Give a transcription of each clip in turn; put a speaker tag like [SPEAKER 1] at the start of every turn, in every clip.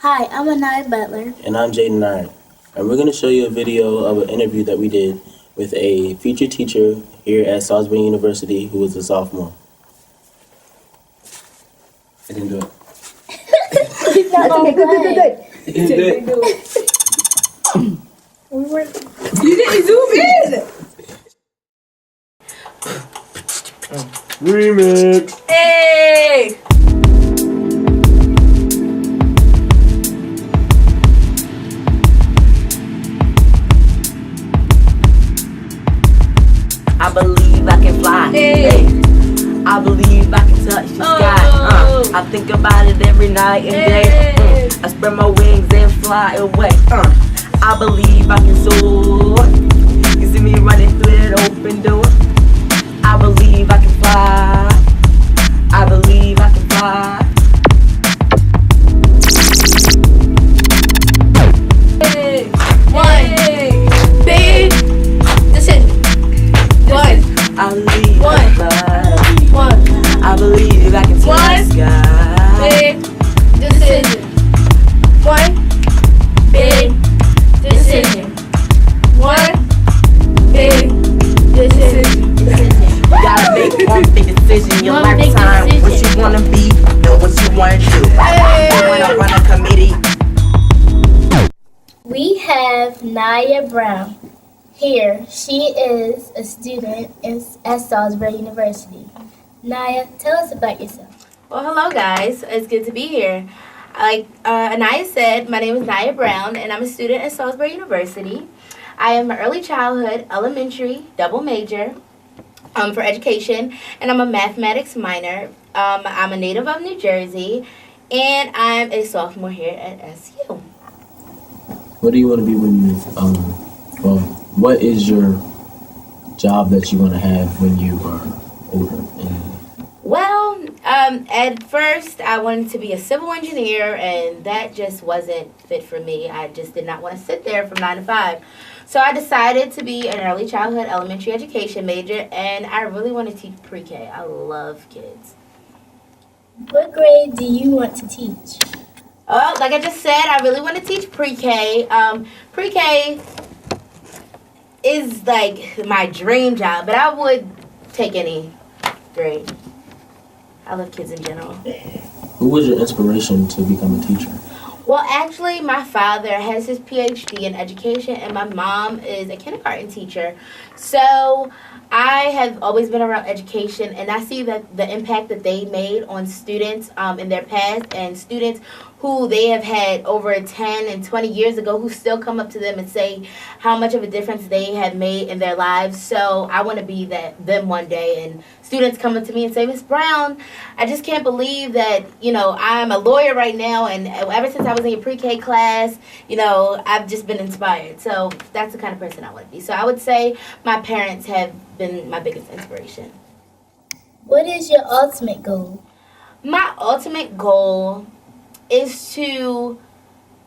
[SPEAKER 1] Hi, I'm Anaya Butler.
[SPEAKER 2] And I'm Jaden Nard. And we're going to show you a video of an interview that we did with a future teacher here at Salisbury University who was a sophomore. I didn't do it.
[SPEAKER 1] That's okay, good.
[SPEAKER 2] You didn't do it.
[SPEAKER 3] You didn't zoom in!
[SPEAKER 2] Remix!
[SPEAKER 3] Hey!
[SPEAKER 4] I believe I can fly.
[SPEAKER 3] Hey.
[SPEAKER 4] I believe I can touch the sky. I think about it every night and day. I spread my wings and fly away. I believe I can soar. You see me running through that open door. I believe I can fly. I believe I can fly.
[SPEAKER 3] Hey. One. Big decision. One.
[SPEAKER 4] I believe I can fly.
[SPEAKER 3] One.
[SPEAKER 4] I believe I can touch the sky.
[SPEAKER 3] Big decision. One. Big decision. One. Big decision.
[SPEAKER 4] You gotta make one big decision in your
[SPEAKER 1] One big
[SPEAKER 4] lifetime. What
[SPEAKER 1] decision.
[SPEAKER 4] you wanna be and what you wanna do. You wanna run a committee.
[SPEAKER 1] We have Naya Brown here. She is a student at Salisbury University. Naya, tell us about yourself.
[SPEAKER 5] Well, hello guys. It's good to be here. Like Anaya said, my name is Naya Brown, and I'm a student at Salisbury University. I am an early childhood, elementary, double major for education, and I'm a mathematics minor. I'm a native of New Jersey, and I'm a sophomore here at SU.
[SPEAKER 2] What do you want to be when you, what is your job that you want to have when you are older?
[SPEAKER 5] Well, at first I wanted to be a civil engineer, and that just wasn't fit for me. I just did not want to sit there from 9 to 5. So I decided to be an early childhood elementary education major, and I really want to teach pre-K. I love kids.
[SPEAKER 1] What grade do you want to teach?
[SPEAKER 5] Oh, like I just said, I really want to teach pre-K. Pre-K is like my dream job, but I would take any grade. I love kids in general.
[SPEAKER 2] Who was your inspiration to become a teacher?
[SPEAKER 5] Well, actually, my father has his PhD in education, and my mom is a kindergarten teacher. So I have always been around education, and I see that the impact that they made on students in their past, and students who they have had over 10 and 20 years ago who still come up to them and say how much of a difference they have made in their lives. So I want to be them one day, and students come up to me and say, Miss Brown, I just can't believe that, I'm a lawyer right now, and ever since I was in your pre-K class, I've just been inspired. So that's the kind of person I want to be. So I would say my parents have been my biggest inspiration.
[SPEAKER 1] What is your ultimate goal?
[SPEAKER 5] My ultimate goal is to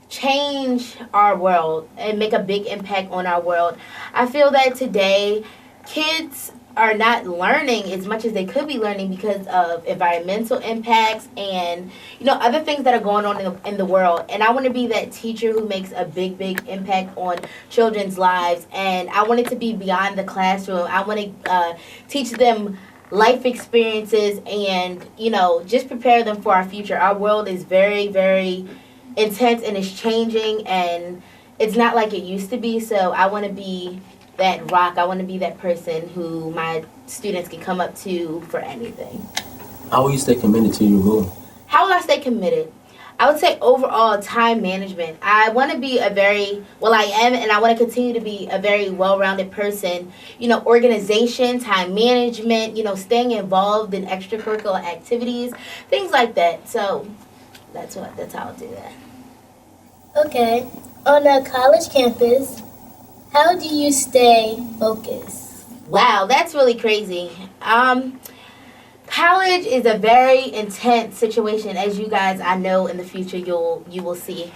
[SPEAKER 5] change our world and make a big impact on our world. I feel that today kids are not learning as much as they could be learning because of environmental impacts and other things that are going on in the world. And I want to be that teacher who makes a big impact on children's lives. And I want it to be beyond the classroom. I want to teach them life experiences and just prepare them for our future. Our world is very, very intense, and it's changing, and it's not like it used to be. So I want to be that rock. I want to be that person who my students can come up to for anything.
[SPEAKER 2] How will you stay committed to your goal?
[SPEAKER 5] How will I stay committed? I would say overall time management. I want to be I am, and I want to continue to be a very well-rounded person. Organization, time management, staying involved in extracurricular activities, things like that. So that's how I'll do that.
[SPEAKER 1] Okay. On a college campus, how do you stay focused?
[SPEAKER 5] Wow, that's really crazy. College is a very intense situation, as you guys, I know in the future you will see.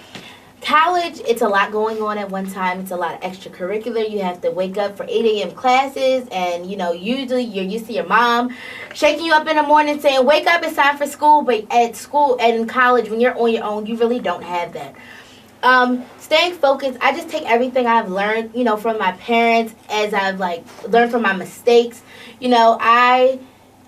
[SPEAKER 5] college, it's a lot going on at one time. It's a lot of extracurricular. You have to wake up for 8 a.m. classes, and usually you're used to your mom shaking you up in the morning saying, wake up, it's time for school. But at school and in college, when you're on your own, you really don't have that. Staying focused, I just take everything I've learned, from my parents, as I've learned from my mistakes. I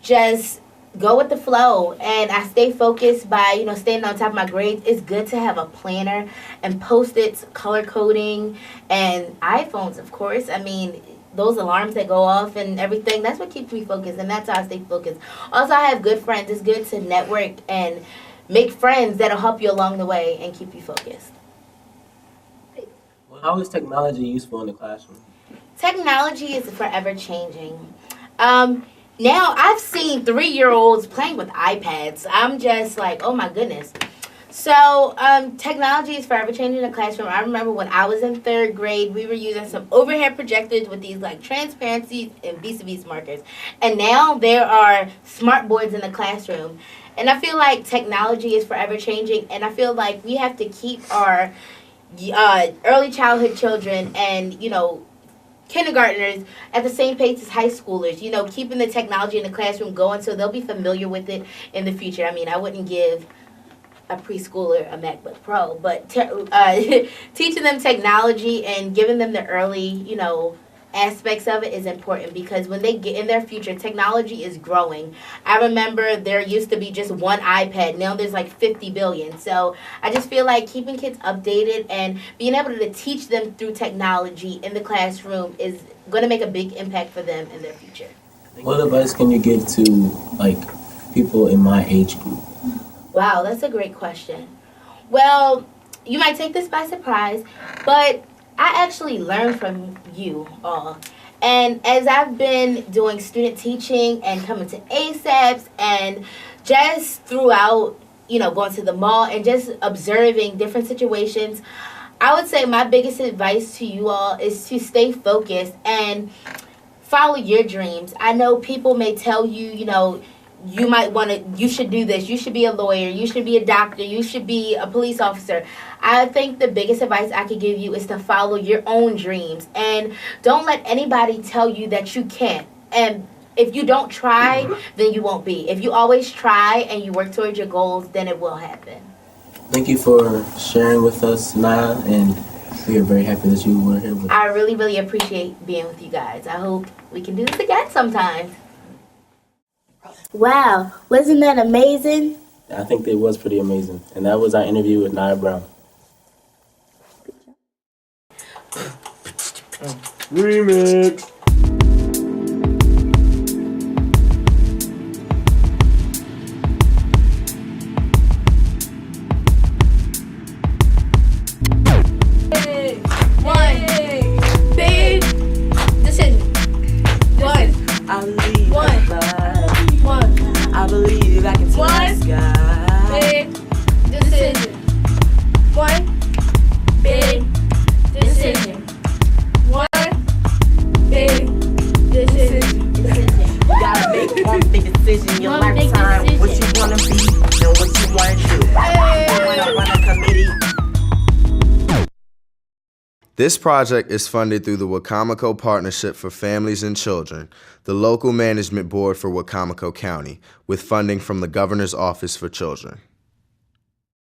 [SPEAKER 5] just go with the flow, and I stay focused by, staying on top of my grades. It's good to have a planner and Post-its, color coding, and iPhones, of course. I mean, those alarms that go off and everything, that's what keeps me focused, and that's how I stay focused. Also, I have good friends. It's good to network and make friends that'll help you along the way and keep you focused.
[SPEAKER 2] How is technology useful in the classroom?
[SPEAKER 5] Technology is forever changing. Now, I've seen 3-year-olds playing with iPads. I'm just like, oh my goodness. So, technology is forever changing the classroom. I remember when I was in 3rd grade, we were using some overhead projectors with these transparencies and vis-a-vis markers. And now there are smart boards in the classroom. And I feel like technology is forever changing. And I feel like we have to keep our early childhood children and, kindergartners at the same pace as high schoolers, keeping the technology in the classroom going so they'll be familiar with it in the future. I mean, I wouldn't give a preschooler a MacBook Pro, but teaching them technology and giving them the early, aspects of it is important, because when they get in their future, technology is growing. I remember there used to be just one iPad. Now there's 50 billion. So I just feel like keeping kids updated and being able to teach them through technology in the classroom is going to make a big impact for them in their future.
[SPEAKER 2] What advice can you give to people in my age group?
[SPEAKER 5] Wow, that's a great question. Well, you might take this by surprise, but I actually learned from you all. And as I've been doing student teaching and coming to ASAPs and just throughout, going to the mall and just observing different situations, I would say my biggest advice to you all is to stay focused and follow your dreams. I know people may tell you, you might you should do this, you should be a lawyer, you should be a doctor, you should be a police officer. I think the biggest advice I could give you is to follow your own dreams, and don't let anybody tell you that you can't. And if you don't try, then you won't be. If you always try and you work towards your goals, then it will happen.
[SPEAKER 2] Thank you for sharing with us, Naya, and we are very happy that you were here with us.
[SPEAKER 5] I really, really appreciate being with you guys. I hope we can do this again sometime.
[SPEAKER 1] Wow, wasn't that amazing?
[SPEAKER 2] I think it was pretty amazing. And that was our interview with Naya Brown.
[SPEAKER 6] Remix.
[SPEAKER 7] This project is funded through the Wacomico Partnership for Families and Children, the local management board for Wacomico County, with funding from the Governor's Office for Children.